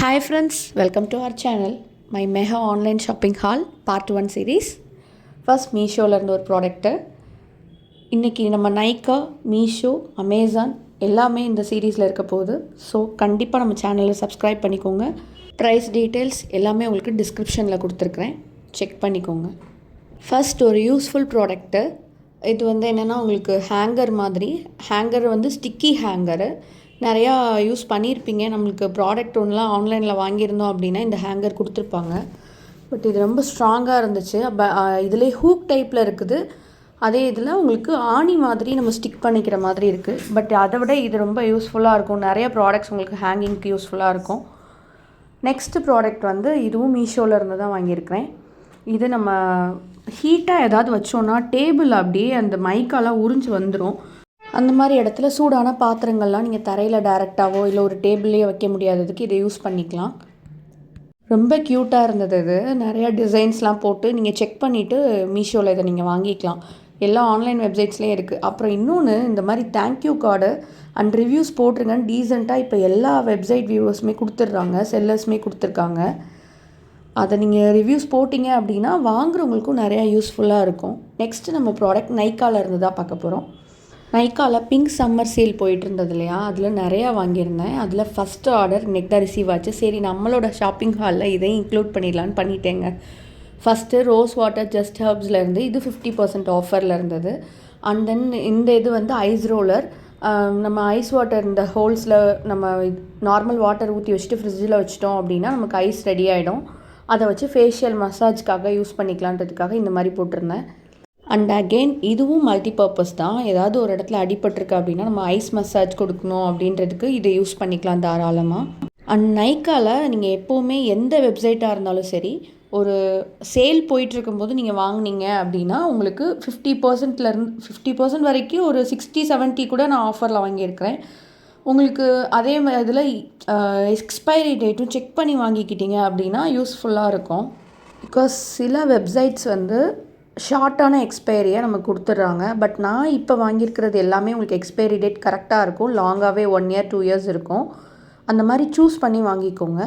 Hi friends, welcome to our channel. My Meha Online Shopping Haul Part 1 series. First மீஷோலேருந்து ஒரு product. இன்றைக்கி நம்ம Nykaa, Meesho, Amazon எல்லாமே இந்த சீரீஸில் இருக்க போகுது. ஸோ கண்டிப்பாக நம்ம சேனலை சப்ஸ்கிரைப் பண்ணிக்கோங்க. ப்ரைஸ் டீட்டெயில்ஸ் எல்லாமே உங்களுக்கு டிஸ்கிரிப்ஷனில் கொடுத்துருக்குறேன், செக் பண்ணிக்கோங்க. ஃபர்ஸ்ட் ஒரு யூஸ்ஃபுல் ப்ராடக்ட்டு. இது என்னென்னா உங்களுக்கு ஹேங்கர் மாதிரி. Hanger sticky hangar. நிறையா யூஸ் பண்ணியிருப்பீங்க. நம்மளுக்கு ப்ராடக்ட் ஒன்றுலாம் ஆன்லைனில் வாங்கியிருந்தோம் அப்படின்னா இந்த ஹேங்கர் கொடுத்துருப்பாங்க. பட் இது ரொம்ப ஸ்ட்ராங்காக இருந்துச்சு. இதிலே ஹூக் டைப்பில் இருக்குது. அதே இதில் உங்களுக்கு ஆணி மாதிரி நம்ம ஸ்டிக் பண்ணிக்கிற மாதிரி இருக்குது. பட் அதை விட இது ரொம்ப யூஸ்ஃபுல்லாக இருக்கும். நிறைய ப்ராடக்ட்ஸ் உங்களுக்கு ஹேங்கிங்க்கு யூஸ்ஃபுல்லாக இருக்கும். நெக்ஸ்ட்டு ப்ராடக்ட் இதுவும் மீஷோவில் இருந்து தான் வாங்கியிருக்கிறேன். இது நம்ம ஹீட்டாக ஏதாவது வச்சோன்னா டேபிள் அப்படியே அந்த மைக்காலாம் உறிஞ்சு வந்துடும். அந்த மாதிரி இடத்துல சூடான பாத்திரங்கள்லாம் நீங்கள் தரையில் டைரெக்டாகவோ இல்லை ஒரு டேபிள்லேயே வைக்க முடியாததுக்கு இதை யூஸ் பண்ணிக்கலாம். ரொம்ப க்யூட்டாக இருந்தது. இது நிறையா டிசைன்ஸ்லாம் போட்டு நீங்கள் செக் பண்ணிவிட்டு மீஷோவில் இதை நீங்கள் வாங்கிக்கலாம். எல்லா ஆன்லைன் வெப்சைட்ஸ்லேயும் இருக்குது. அப்புறம் இன்னொன்று, இந்த மாதிரி தேங்க்யூ கார்டு அண்ட் ரிவ்யூஸ் போட்டிருங்கன்னு டீசெண்டாக இப்போ எல்லா வெப்சைட் வியூவர்ஸுமே கொடுத்துட்றாங்க, செல்லர்ஸுமே கொடுத்துருக்காங்க. அதை நீங்கள் ரிவ்யூஸ் போட்டிங்க அப்படின்னா வாங்குறவங்களுக்கும் நிறையா யூஸ்ஃபுல்லாக இருக்கும். நெக்ஸ்ட்டு நம்ம ப்ராடக்ட் நைக்காவில் இருந்து தான் பார்க்க போகிறோம். நைக்காவில் பிங்க் சம்மர் சேல் போயிட்டு இருந்தது இல்லையா, அதில் நிறையா வாங்கியிருந்தேன். அதில் ஃபஸ்ட்டு ஆர்டர் இன்னைக்கு தான் ரிசீவ் ஆச்சு. சரி, நம்மளோட ஷாப்பிங் ஹாலில் இதையும் இன்க்ளூட் பண்ணிடலான்னு பண்ணிட்டேங்க. ஃபஸ்ட்டு ரோஸ் வாட்டர் ஜஸ்ட் ஹர்ப்ஸ்லேருந்து இது 50% ஆஃபரில் இருந்தது. அண்ட் தென் இந்த இது ஐஸ் ரோலர். நம்ம ஐஸ் வாட்டர் இந்த ஹோல்ஸில் நம்ம நார்மல் வாட்டர் ஊற்றி வச்சுட்டு ஃப்ரிட்ஜில் வச்சிட்டோம் அப்படின்னா நமக்கு ஐஸ் ரெடி ஆகிடும். அதை வச்சு ஃபேஷியல் மசாஜ்க்காக யூஸ் பண்ணிக்கலான்றதுக்காக இந்த மாதிரி போட்டிருந்தேன். அண்ட் அகெயின் இதுவும் மல்டி பர்பஸ் தான். ஏதாவது ஒரு இடத்துல அடிபட்டிருக்கு அப்படின்னா நம்ம ஐஸ் மசாஜ் கொடுக்கணும் அப்படின்றதுக்கு இதை யூஸ் பண்ணிக்கலாம் தாராளமாக. அண்ட் நைக்காவில் நீங்கள் எப்போவுமே எந்த வெப்சைட்டாக இருந்தாலும் சரி, ஒரு சேல் போயிட்டுருக்கும்போது நீங்கள் வாங்கினீங்க அப்படின்னா உங்களுக்கு 50% வரைக்கும் ஒரு 60-70 கூட நான் ஆஃபரில் வாங்கியிருக்கிறேன். உங்களுக்கு அதே இதில் எக்ஸ்பைரி டேட்டும் செக் பண்ணி வாங்கிக்கிட்டீங்க அப்படின்னா யூஸ்ஃபுல்லாக இருக்கும். பிகாஸ் சில வெப்சைட்ஸ் ஷார்ட்டான எக்ஸ்பைரியை நமக்கு கொடுத்துட்றாங்க. பட் நான் இப்போ வாங்கியிருக்கிறது எல்லாமே உங்களுக்கு எக்ஸ்பைரி டேட் கரெக்டாக இருக்கும். லாங்காகவே 1 year 2 years இருக்கும். அந்த மாதிரி சூஸ் பண்ணி வாங்கிக்கோங்க.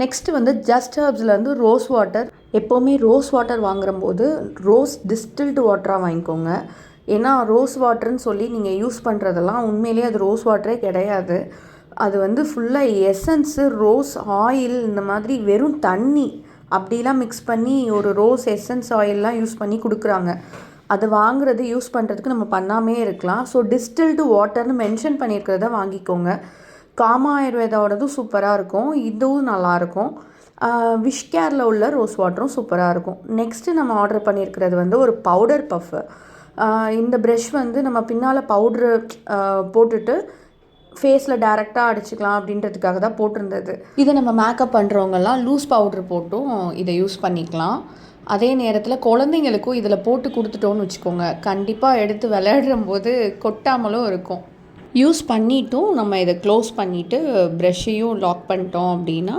நெக்ஸ்ட்டு ஜஸ்ட் ஹர்ப்ஸ்லேருந்து ரோஸ் வாட்டர். எப்போவுமே ரோஸ் வாட்டர் வாங்கும்போது ரோஸ் டிஸ்டில்டு வாட்டராக வாங்கிக்கோங்க. ஏன்னா ரோஸ் வாட்டர்னு சொல்லி நீங்கள் யூஸ் பண்ணுறதெல்லாம் உண்மையிலேயே அது ரோஸ் வாட்டரே கிடையாது. அது ஃபுல்லாக எசன்ஸு, ரோஸ் ஆயில், இந்த மாதிரி வெறும் தண்ணி அப்படிலாம் மிக்ஸ் பண்ணி ஒரு ரோஸ் எசன்ஸ் ஆயிலெலாம் யூஸ் பண்ணி கொடுக்குறாங்க. அது வாங்குறது யூஸ் பண்ணுறதுக்கு நம்ம பண்ணாமே இருக்கலாம். ஸோ டிஸ்டில்டு வாட்டர்னு மென்ஷன் பண்ணியிருக்கிறத வாங்கிக்கோங்க. காமா ஆயுர்வேதாவோடதும் சூப்பராக இருக்கும், இதுவும் நல்லாயிருக்கும். விஷ் கேரில் உள்ள ரோஸ் வாட்டரும் சூப்பராக இருக்கும். நெக்ஸ்ட்டு நம்ம ஆர்டர் பண்ணியிருக்கிறது ஒரு பவுடர் பஃப்பு. இந்த ப்ரஷ் நம்ம பின்னால் பவுட்ரு போட்டுட்டு ஃபேஸில் டைரெக்டாக அடிச்சுக்கலாம் அப்படின்றதுக்காக தான் போட்டிருந்தது. இதை நம்ம மேக்கப் பண்ணுறவங்கலாம் லூஸ் பவுட்ரு போட்டும் இதை யூஸ் பண்ணிக்கலாம். அதே நேரத்தில் குழந்தைங்களுக்கும் இதில் போட்டு கொடுத்துட்டோன்னு வச்சுக்கோங்க, கண்டிப்பாக எடுத்து விளையாடும்போது கொட்டாமலும் இருக்கும். யூஸ் பண்ணிட்டும் நம்ம இதை க்ளோஸ் பண்ணிவிட்டு ப்ரஷ்ஷையும் லாக் பண்ணிட்டோம் அப்படின்னா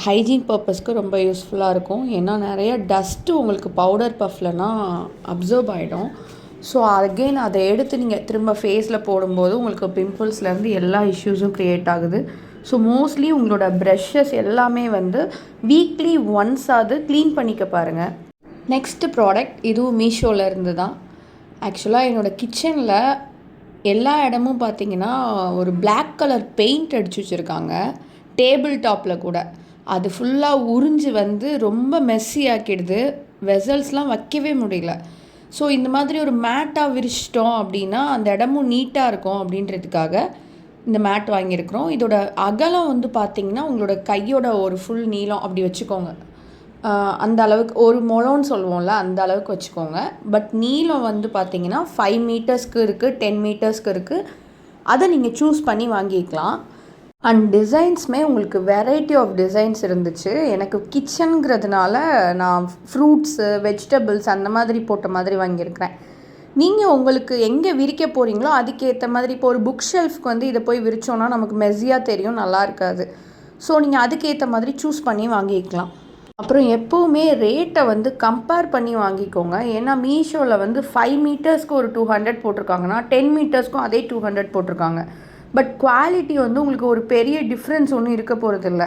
ஹைஜீன் பர்பஸ்க்கு ரொம்ப யூஸ்ஃபுல்லாக இருக்கும். ஏன்னா நிறைய டஸ்ட்டு உங்களுக்கு பவுடர் பஃப்லனா அப்சர்வ் ஆகிடும். ஸோ அகெயின் அதை எடுத்து நீங்கள் திரும்ப ஃபேஸில் போடும்போது உங்களுக்கு பிம்பிள்ஸ்லேருந்து எல்லா இஷ்யூஸும் க்ரியேட் ஆகுது. ஸோ மோஸ்ட்லி உங்களோட ப்ரஷ்ஷஸ் எல்லாமே வீக்லி ஒன்ஸாவது க்ளீன் பண்ணிக்க பாருங்கள். நெக்ஸ்ட்டு ப்ராடக்ட் இதுவும் மீஷோவில் இருந்து தான். ஆக்சுவலாக என்னோடய கிச்சனில் எல்லா இடமும் பார்த்திங்கன்னா ஒரு பிளாக் கலர் பெயிண்ட் அடித்து வச்சுருக்காங்க, டேபிள் டாப்பில் கூட. அது ஃபுல்லாக உறிஞ்சு ரொம்ப மெஸ்ஸி ஆக்கிடுது. வெசல்ஸ்லாம் வைக்கவே முடியல. ஸோ இந்த மாதிரி ஒரு மேட்டாக விரிச்சிட்டோம் அப்படின்னா அந்த இடமும் நீட்டாக இருக்கும் அப்படின்றதுக்காக இந்த மேட் வாங்கியிருக்கிறோம். இதோட அகலம் பார்த்திங்கன்னா உங்களோட கையோட ஒரு ஃபுல் நீளம் அப்படி வச்சுக்கோங்க. அந்த அளவுக்கு ஒரு முழம்னு சொல்லுவோம்ல, அந்த அளவுக்கு வச்சுக்கோங்க. பட் நீளம் பார்த்திங்கன்னா 5 meters இருக்குது, 10 meters இருக்குது. அதை நீங்கள் சூஸ் பண்ணி வாங்கிக்கலாம். அண்ட் டிசைன்ஸுமே உங்களுக்கு வெரைட்டி ஆஃப் டிசைன்ஸ் இருந்துச்சு. எனக்கு கிச்சனுங்கிறதுனால நான் ஃப்ரூட்ஸு, வெஜிடபிள்ஸ் அந்த மாதிரி போட்ட மாதிரி வாங்கியிருக்கிறேன். நீங்கள் உங்களுக்கு எங்கே விரிக்க போகிறீங்களோ அதுக்கேற்ற மாதிரி, இப்போ ஒரு புக் ஷெல்ஃப்க்கு இதை போய் விரிச்சோன்னா நமக்கு மெஸ்ஸியாக தெரியும், நல்லா இருக்காது. ஸோ நீங்கள் அதுக்கேற்ற மாதிரி சூஸ் பண்ணி வாங்கிக்கலாம். அப்புறம் எப்போவுமே ரேட்டை கம்பேர் பண்ணி வாங்கிக்கோங்க. ஏன்னா மீஷோவில் 5 metersக்கு ஒரு 200 போட்டிருக்காங்கன்னா 10 metersக்கும் அதே 200 போட்டிருக்காங்க. பட் குவாலிட்டி உங்களுக்கு ஒரு பெரிய டிஃப்ரென்ஸ் ஒன்றும் இருக்க போகிறதில்ல.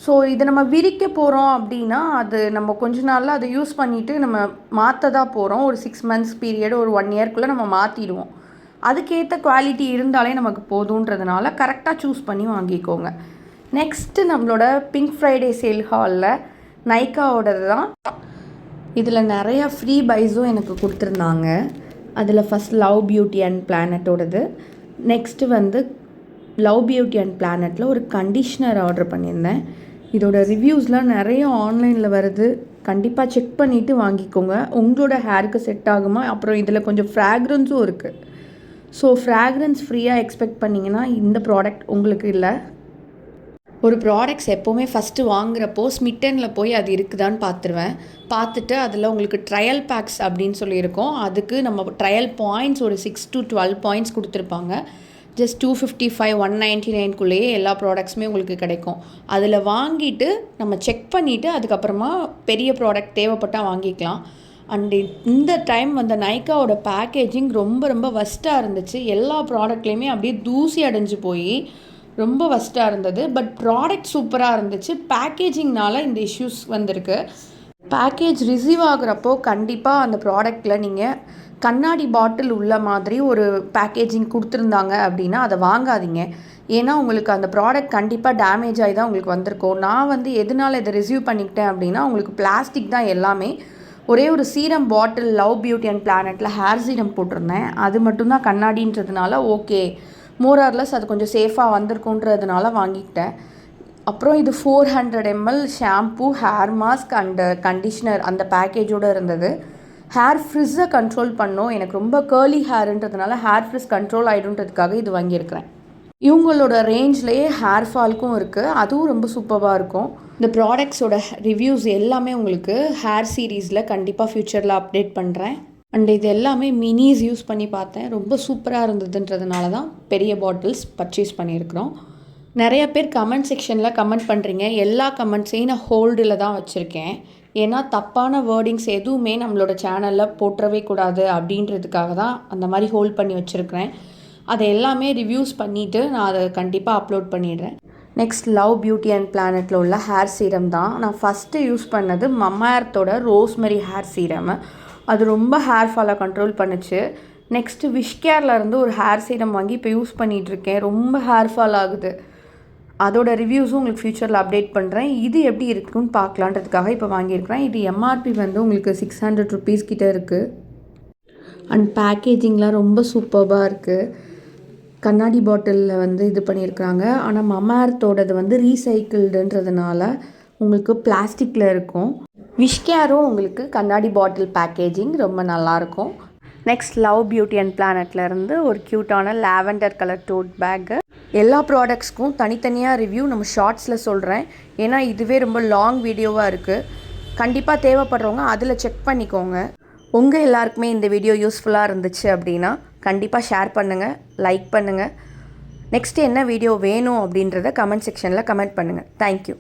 ஸோ இதை நம்ம விரிக்க போகிறோம் அப்படின்னா அது நம்ம கொஞ்ச நாளில் அதை யூஸ் பண்ணிவிட்டு நம்ம மாற்ற தான் போகிறோம். ஒரு 6 மந்த்ஸ் பீரியட், ஒரு 1 இயர்க்குள்ளே நம்ம மாற்றிடுவோம். அதுக்கேற்ற குவாலிட்டி இருந்தாலே நமக்கு போதுன்றதுனால கரெக்டாக சூஸ் பண்ணி வாங்கிக்கோங்க. நெக்ஸ்ட்டு நம்மளோட பிங்க் ஃப்ரைடே சேல் ஹாலில் நைக்காவோடது தான். இதில் நிறையா ஃப்ரீ பைஸும் எனக்கு கொடுத்துருந்தாங்க. அதில் ஃபஸ்ட் லவ் பியூட்டி அண்ட் பிளானட்டோடது. நெக்ஸ்ட்டு வந்து லவ் பியூட்டி அண்ட் பிளானட்டில் ஒரு கண்டிஷ்னர் ஆர்டர் பண்ணியிருந்தேன். இதோட ரிவ்யூஸ்லாம் நிறைய ஆன்லைனில் வருது. கண்டிப்பாக செக் பண்ணிவிட்டு வாங்கிக்கோங்க. உங்களோட ஹேருக்கு செட் ஆகுமா? அப்புறம் இதில் கொஞ்சம் ஃப்ராக்ரன்ஸும் இருக்குது. ஸோ ஃப்ராக்ரன்ஸ் ஃப்ரீயாக எக்ஸ்பெக்ட் பண்ணிங்கன்னா இந்த ப்ராடக்ட் உங்களுக்கு இல்லை. ஒரு ப்ராடக்ட்ஸ் எப்போவுமே ஃபஸ்ட்டு வாங்குகிறப்போ ஸ்மிட்டனில் போய் அது இருக்குதான்னு பார்த்துட்டு அதில் உங்களுக்கு ட்ரையல் பேக்ஸ் அப்படின்னு சொல்லியிருக்கோம். அதுக்கு நம்ம ட்ரையல் பாயிண்ட்ஸ் ஒரு 6 to 12 பாயிண்ட்ஸ் கொடுத்துருப்பாங்க. ஜஸ்ட் 255, 199 எல்லா ப்ராடக்ட்ஸுமே உங்களுக்கு கிடைக்கும். அதில் வாங்கிட்டு நம்ம செக் பண்ணிவிட்டு அதுக்கப்புறமா பெரிய ப்ராடக்ட் தேவைப்பட்டால் வாங்கிக்கலாம். அண்டு இந்த டைம் வந்து நைக்காவோட பேக்கேஜிங் ரொம்ப ரொம்ப வஸ்ட்டாக இருந்துச்சு. எல்லா ப்ராடக்ட்லேயுமே அப்படியே தூசி அடைஞ்சு போய் ரொம்ப வஸ்ட்டாக இருந்தது. பட் ப்ராடக்ட் சூப்பராக இருந்துச்சு. பேக்கேஜிங்னால இந்த இஷ்யூஸ் வந்திருக்கு. பேக்கேஜ் ரிசீவ் ஆகுறப்போ கண்டிப்பாக அந்த ப்ராடக்டில் நீங்கள் கண்ணாடி பாட்டில் உள்ள மாதிரி ஒரு பேக்கேஜிங் கொடுத்துருந்தாங்க அப்படின்னா அதை வாங்காதீங்க. ஏன்னா உங்களுக்கு அந்த ப்ராடக்ட் கண்டிப்பாக டேமேஜ் ஆகி தான் உங்களுக்கு வந்திருக்கும். நான் வந்து எதனால் இதை ரிசீவ் பண்ணிக்கிட்டேன் அப்படின்னா உங்களுக்கு பிளாஸ்டிக் தான் எல்லாமே. ஒரே ஒரு serum bottle love beauty and பிளானட்டில் ஹேர் சீரம் போட்டிருந்தேன். அது மட்டும்தான் கண்ணாடின்றதுனால ஓகே, மோரார்லெஸ் அது கொஞ்சம் சேஃபாக வந்திருக்குன்றதுனால வாங்கிக்கிட்டேன். அப்புறம் இது 400 ml shampoo, hair mask and conditioner அந்த பேக்கேஜோடு இருந்தது. ஹேர் ஃப்ரிஸ்ஸை கண்ட்ரோல் பண்ணோம். எனக்கு ரொம்ப கேர்லி ஹேருன்றதுனால ஹேர் ஃப்ரிஸ் கண்ட்ரோல் ஆகிடுன்றதுக்காக இது வாங்கியிருக்கிறேன். இவங்களோட ரேஞ்ச்லேயே ஹேர் ஃபால்க்கும் இருக்குது. அதுவும் ரொம்ப சூப்பராக இருக்கும். இந்த ப்ராடக்ட்ஸோட ரிவ்யூஸ் எல்லாமே உங்களுக்கு ஹேர் சீரீஸில் கண்டிப்பாக ஃப்யூச்சரில் அப்டேட் பண்ணுறேன். அண்ட் இது எல்லாமே மினிஸ் யூஸ் பண்ணி பார்த்தேன். ரொம்ப சூப்பராக இருந்ததுன்றதுனால தான் பெரிய பாட்டில்ஸ் பர்ச்சேஸ் பண்ணியிருக்கிறோம். நிறைய பேர் கமெண்ட் செக்ஷனில் கமெண்ட் பண்ணுறீங்க. எல்லா கமெண்ட்ஸையும் நான் ஹோல்டில் தான் வச்சுருக்கேன். ஏன்னா தப்பான வேர்டிங்ஸ் எதுவுமே நம்மளோட சேனலில் போட்டுறவே கூடாது அப்படின்றதுக்காக தான் அந்த மாதிரி ஹோல்ட் பண்ணி வச்சுருக்கிறேன். அதை எல்லாமே ரிவ்யூஸ் பண்ணிவிட்டு நான் அதை கண்டிப்பாக அப்லோட் பண்ணிடுறேன். நெக்ஸ்ட் லவ் பியூட்டி அண்ட் பிளானட்டில் உள்ள ஹேர் சீரம் தான். நான் ஃபஸ்ட்டு யூஸ் பண்ணது மம்மார்த்தோட ரோஸ்மெரி ஹேர் சீரம். அது ரொம்ப ஹேர் ஃபாலை கண்ட்ரோல் பண்ணுச்சு. நெக்ஸ்ட்டு விஷ்கேர்லேருந்து ஒரு ஹேர் சீரம் வாங்கி இப்போ யூஸ் பண்ணிகிட்ருக்கேன். ரொம்ப ஹேர் ஃபால் ஆகுது. அதோட ரிவ்யூஸும் உங்களுக்கு ஃப்யூச்சரில் அப்டேட் பண்ணுறேன். இது எப்படி இருக்குன்னு பார்க்கலான்றதுக்காக இப்போ வாங்கியிருக்கிறேன். இது எம்ஆர்பி வந்து உங்களுக்கு 600 rupees கிட்டே இருக்குது. அண்ட் பேக்கேஜிங்லாம் ரொம்ப சூப்பராக இருக்குது. கண்ணாடி பாட்டிலில் வந்து இது பண்ணியிருக்கிறாங்க. ஆனால் மம்மார்த்தோடது வந்து ரீசைக்கிள்டுன்றதுனால உங்களுக்கு பிளாஸ்டிக்கில் இருக்கும். விஷ்கேரும் உங்களுக்கு கண்ணாடி பாட்டில் பேக்கேஜிங் ரொம்ப நல்லாயிருக்கும். நெக்ஸ்ட் லவ் பியூட்டி அண்ட் பிளானட்லேருந்து ஒரு க்யூட்டான லாவெண்டர் கலர் டோட் பேக்கு. எல்லா ப்ராடக்ட்ஸ்க்கும் தனித்தனியாக ரிவ்யூ நம்ம ஷார்ட்ஸில் சொல்கிறேன். ஏன்னா இதுவே ரொம்ப லாங் வீடியோவாக இருக்குது. கண்டிப்பாக தேவைப்படுறவங்க அதில் செக் பண்ணிக்கோங்க. உங்கள் எல்லாருக்குமே இந்த வீடியோ யூஸ்ஃபுல்லாக இருந்துச்சு அப்படின்னா கண்டிப்பாக ஷேர் பண்ணுங்கள், லைக் பண்ணுங்கள். நெக்ஸ்ட்டு என்ன வீடியோ வேணும் அப்படின்றத கமெண்ட் செக்ஷனில் கமெண்ட் பண்ணுங்கள். தேங்க்யூ.